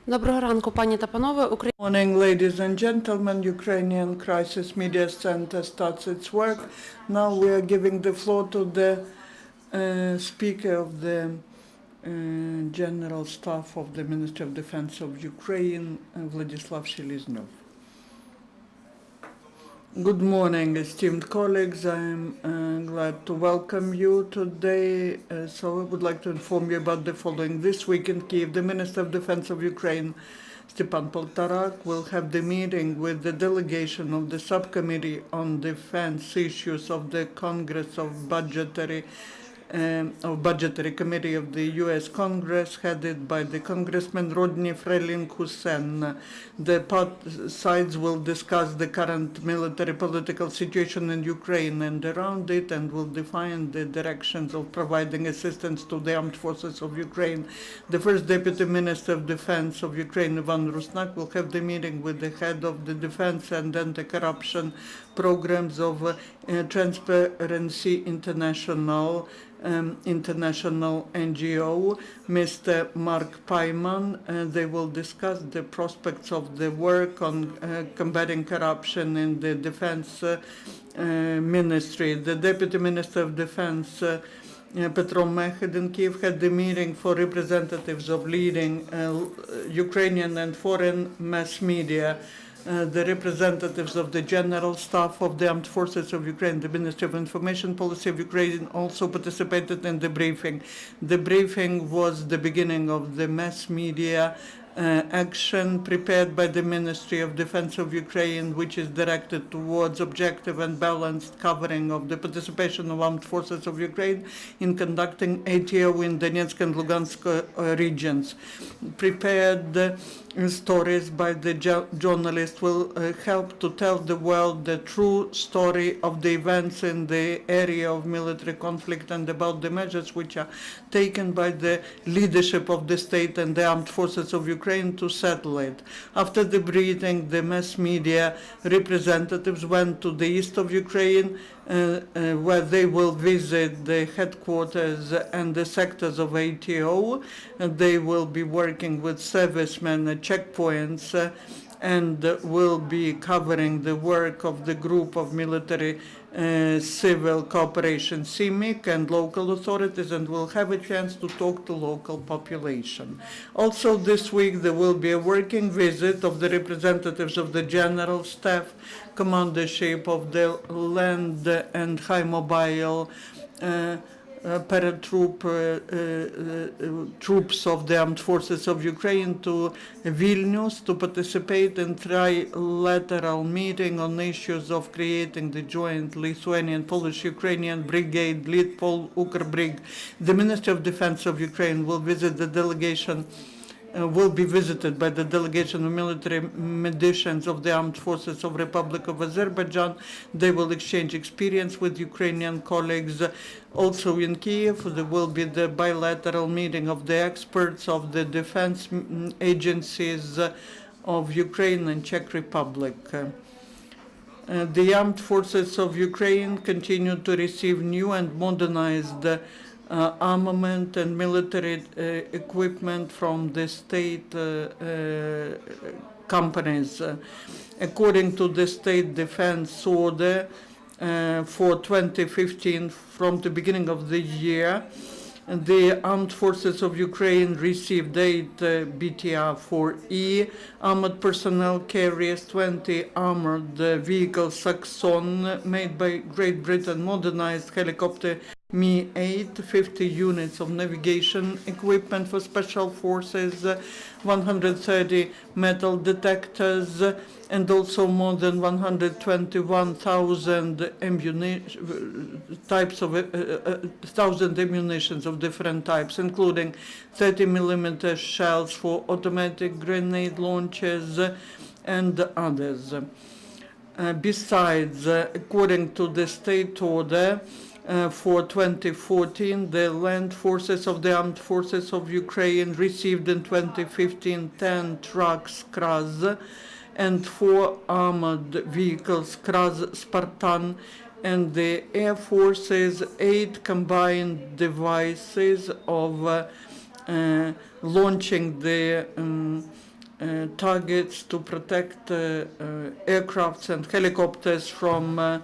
Доброго ранку, пані та панове. Morning, ladies and gentlemen. Ukrainian Crisis Media Center starts its work. Now we are giving the floor to the Speaker of the General Staff of the Ministry of Defense of Ukraine, Vladyslav Seleznyov. Good morning, esteemed colleagues. I am glad to welcome you today. So I would like to inform you about the following. This week in Kyiv, the Minister of Defense of Ukraine, Stepan Poltorak, will have the meeting with the delegation of the Subcommittee on Defense Issues of the Congress of Budgetary Committee of the U.S. Congress, headed by the Congressman Rodney Freling-Hussein. The sides will discuss the current military political situation in Ukraine and around it, and will define the directions of providing assistance to the armed forces of Ukraine. The first Deputy Minister of Defense of Ukraine, Ivan Rusnak, will have the meeting with the head of the defense and anti-corruption programs of Transparency International NGO, Mr. Mark Paiman. They will discuss the prospects of the work on combating corruption in the defense ministry. The Deputy Minister of Defense, Petro Mechid in Kyiv, had the meeting for representatives of leading Ukrainian and foreign mass media. The representatives of the General Staff of the Armed Forces of Ukraine, the Ministry of Information Policy of Ukraine, also participated in the briefing. The briefing was the beginning of the mass media action prepared by the Ministry of Defense of Ukraine, which is directed towards objective and balanced covering of the participation of armed forces of Ukraine in conducting ATO in Donetsk and Lugansk regions. Prepared stories by the journalists will help to tell the world the true story of the events in the area of military conflict and about the measures which are taken by the leadership of the state and the armed forces of Ukraine to settle it. After the briefing, the mass media representatives went to the east of Ukraine, where they will visit the headquarters and the sectors of ATO. They will be working with servicemen at checkpoints and will be covering the work of the group of military civil cooperation, CIMIC, and local authorities, and will have a chance to talk to local population. Also this week there will be a working visit of the representatives of the General Staff, Commandership of the Land and High Mobile troops of the armed forces of Ukraine to Vilnius to participate in trilateral meeting on issues of creating the joint Lithuanian-Polish-Ukrainian brigade, Litpol-Ukrbrig. The Ministry of Defense of Ukraine will visit the delegation will be visited by the delegation of military meditions of the armed forces of Republic of Azerbaijan. They will exchange experience with Ukrainian colleagues. Also in Kyiv, there will be the bilateral meeting of the experts of the defense agencies of Ukraine and Czech Republic. The armed forces of Ukraine continue to receive new and modernized armament and military equipment from the state companies. According to the State Defense Order for 2015, from the beginning of the year, the armed forces of Ukraine received 8 BTR-4E armored personnel carriers, 20 armored vehicles Saxon made by Great Britain, modernized helicopter Mi-8, 50 units of navigation equipment for special forces, 130 metal detectors, and also more than 121,000 ammunitions of different types, including 30mm shells for automatic grenade launchers and others. Besides, according to the state order, for 2014, the land forces of the armed forces of Ukraine received in 2015 10 trucks Kraz and 4 armored vehicles Kraz Spartan, and the Air Force's 8 combined devices of launching the targets to protect aircrafts and helicopters from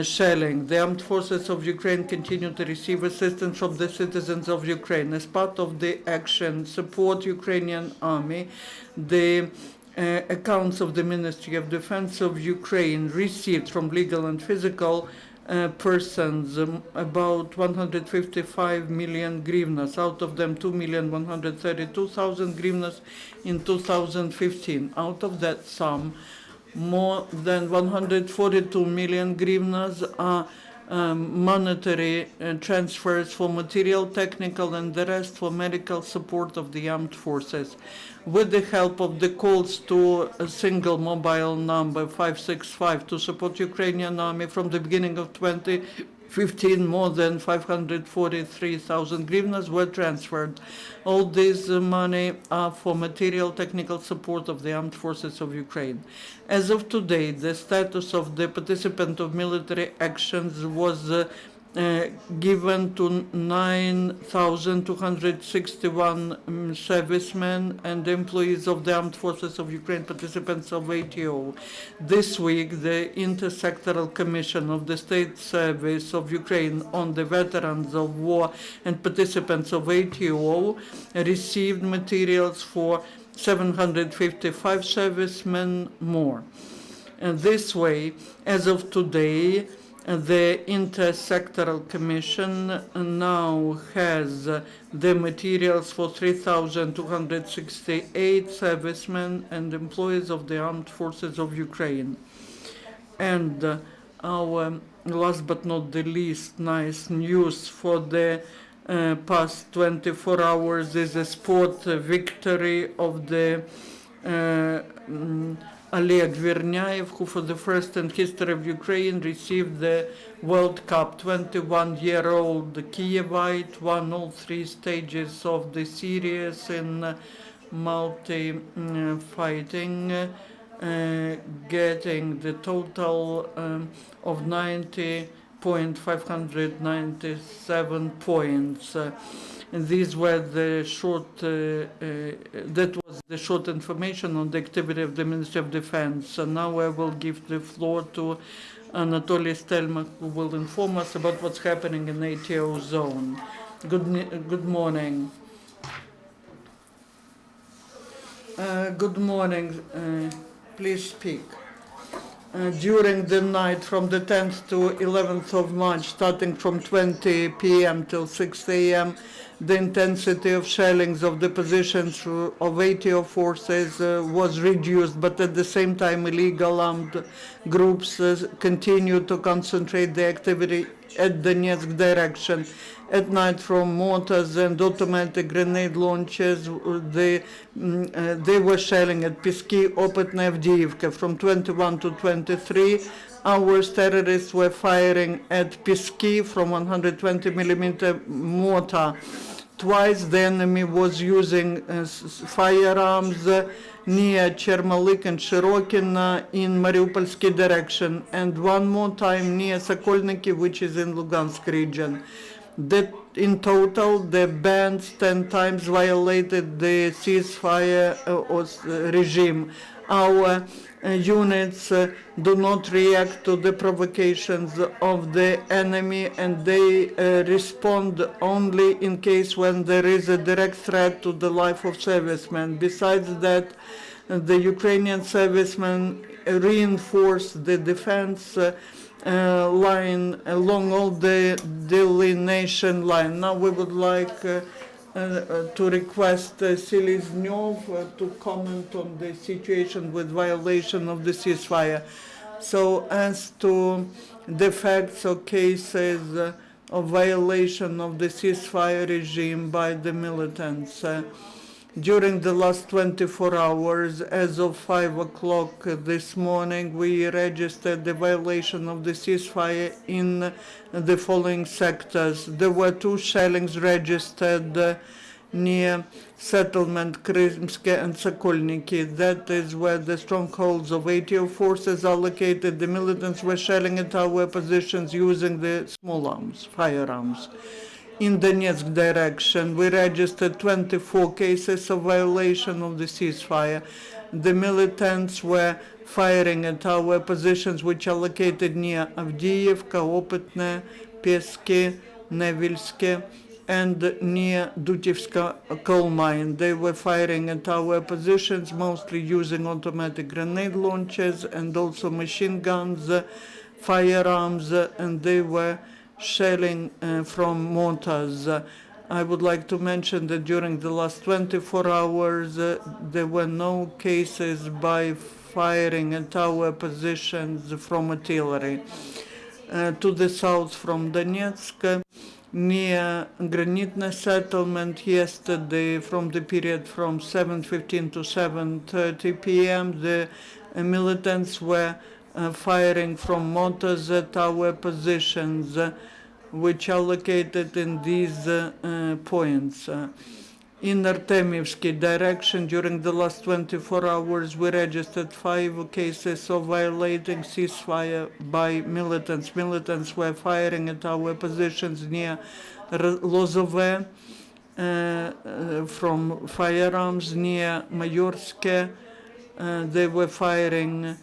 shelling. The armed forces of Ukraine continue to receive assistance from the citizens of Ukraine. As part of the action support Ukrainian army, the accounts of the Ministry of Defense of Ukraine received from legal and physical persons about 155 million hryvnias, out of them 2,132,000 hryvnias in 2015. Out of that sum, more than 142 million hryvnias are monetary transfers for material, technical, and the rest for medical support of the armed forces. With the help of the calls to a single mobile number 565 to support Ukrainian army from the beginning of 2015, more than 543,000 hryvnias were transferred. All this money are for material technical support of the armed forces of Ukraine. As of today, the status of the participant of military actions was given to 9,261 servicemen and employees of the Armed Forces of Ukraine, participants of ATO. This week, the Intersectoral Commission of the State Service of Ukraine on the Veterans of War and participants of ATO received materials for 755 servicemen more. And this way, as of today, the Intersectoral Commission now has the materials for 3,268 servicemen and employees of the Armed Forces of Ukraine. And our last but not the least nice news for the past 24 hours is a sport victory of the Oleg Verняev, who for the first in history of Ukraine received the World Cup. 21-year-old Kievite won all three stages of the series in multi-fighting, getting the total of 90.597 points. And these were the short, that was the short information on the activity of the Ministry of Defense. So now I will give the floor to Anatoliy Stelmakh, who will inform us about what's happening in ATO zone. Good morning. Good morning. Please speak. During the night from the 10th to 11th of March, starting from 20 p.m. till 6 a.m., the intensity of shellings of the positions of ATO forces was reduced, but at the same time illegal armed groups continue to concentrate their activity at Donetsk direction. At night, from mortars and automatic grenade launchers, they were shelling at Pisky, Opytne, Avdiivka. From 21 to 23 hours, terrorists were firing at Pisky from 120mm mortar. Twice the enemy was using firearms near Chermalik and Shirokina in Mariupolsky direction, and one more time near Sokolniki, which is in Lugansk region. That in total, the bands 10 times violated the ceasefire regime. Our units do not react to the provocations of the enemy, and they respond only in case when there is a direct threat to the life of servicemen. Besides that, the Ukrainian servicemen reinforce the defense line along all the delineation line. Now we would like to request Seleznyov to comment on the situation with violation of the ceasefire. So as to the facts or cases of violation of the ceasefire regime by the militants, during the last 24 hours, as of 5 o'clock this morning, we registered the violation of the ceasefire in the following sectors. There were 2 shellings registered near settlement Krymske and Sokolniki. That is where the strongholds of ATO forces are located. The militants were shelling at our positions using the small arms, firearms. in Donetsk direction, we registered 24 cases of violation of the ceasefire. The militants were firing at our positions, which are located near Avdiivka, Opytne, Peski, Nevilske, and near Dutivska coal mine. They were firing at our positions, mostly using automatic grenade launchers and also machine guns, firearms, and they were shelling from mortars. I would like to mention that during the last 24 hours, there were no cases by firing at our positions from artillery. To the south from Donetsk, near Granitne settlement yesterday, from the period from 7:15 to 7:30 p.m., the militants were firing from mortars at our positions, which are located in these points. In Artemivsky direction, during the last 24 hours, we registered 5 cases of violating ceasefire by militants. Militants were firing at our positions near Lozove from firearms, near Mayorske. They were firing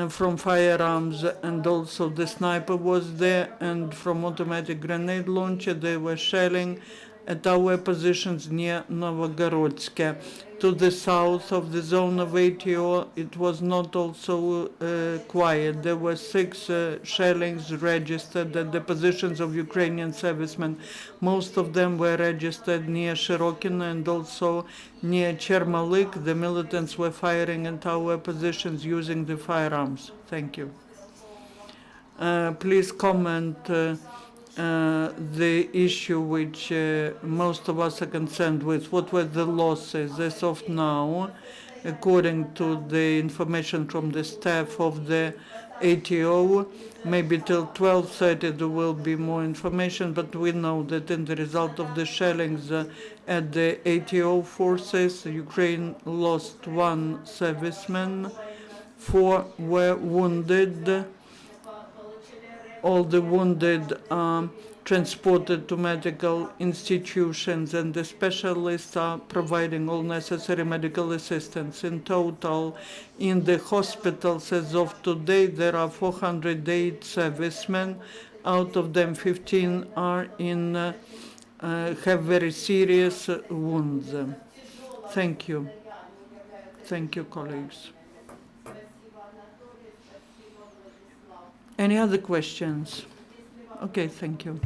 from firearms, and also the sniper was there, and from automatic grenade launcher they were shelling at our positions near Novogorodsk. To the south of the zone of ATO, it was not also quiet. There were 6 shellings registered at the positions of Ukrainian servicemen. Most of them were registered near Shirokino and also near Chermalik. The militants were firing at our positions using the firearms. Thank you. Please comment the issue which most of us are concerned with. What were the losses as of now? According to the information from the staff of the ATO, maybe till 12:30 there will be more information, but we know that in the result of the shellings at the ATO forces, Ukraine lost 1 serviceman, 4 were wounded. All the wounded are transported to medical institutions, and the specialists are providing all necessary medical assistance. In total, in the hospitals as of today, there are 408 servicemen. Out of them, 15 are have very serious wounds. Thank you. Thank you, colleagues. Any other questions? Okay, thank you.